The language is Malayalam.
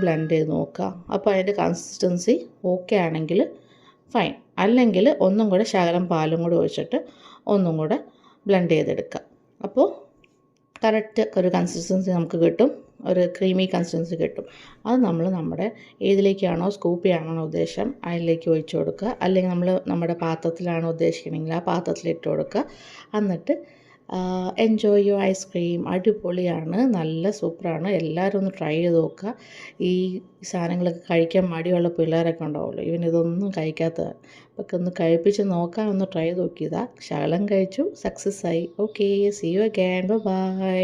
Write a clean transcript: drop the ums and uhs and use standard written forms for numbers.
ബ്ലെൻഡ് ചെയ്ത് നോക്കുക. അപ്പോൾ അതിൻ്റെ കൺസിസ്റ്റൻസി ഓക്കെ ആണെങ്കിൽ ഫൈൻ, അല്ലെങ്കിൽ ഒന്നും കൂടെ ശകലം പാലും കൂടെ ഒഴിച്ചിട്ട് ഒന്നും കൂടെ ബ്ലെൻഡ് ചെയ്തെടുക്കുക. അപ്പോൾ കറക്റ്റ് ഒരു കൺസിസ്റ്റൻസി നമുക്ക് കിട്ടും, ഒരു ക്രീമി കൺസിസ്റ്റൻസി കിട്ടും. അത് നമ്മൾ നമ്മുടെ ഏതിലേക്കാണോ സ്കൂപ്പ് ചെയ്യാനാണോ ഉദ്ദേശം അതിലേക്ക് ഒഴിച്ചു കൊടുക്കുക, അല്ലെങ്കിൽ നമ്മൾ നമ്മുടെ പാത്രത്തിലാണോ ഉദ്ദേശിക്കണമെങ്കിൽ ആ പാത്രത്തിലിട്ട് കൊടുക്കുക. എന്നിട്ട് എൻജോയ് യുവർ ഐസ്ക്രീം. അടിപൊളിയാണ്, നല്ല സൂപ്പറാണ്. എല്ലാവരും ഒന്ന് ട്രൈ ചെയ്ത് നോക്കുക. ഈ സാധനങ്ങളൊക്കെ കഴിക്കാൻ മടിയുള്ള പിള്ളേരൊക്കെ ഉണ്ടാവുമല്ലോ, ഇവനിതൊന്നും കഴിക്കാത്തതാണ്. അപ്പോൾ ഒന്ന് കഴിപ്പിച്ച് നോക്കാൻ ഒന്ന് ട്രൈ ചെയ്ത് നോക്കിയതാണ്. ശകലം കഴിച്ചു, സക്സസ് ആയി. Okay, see you again, bye by.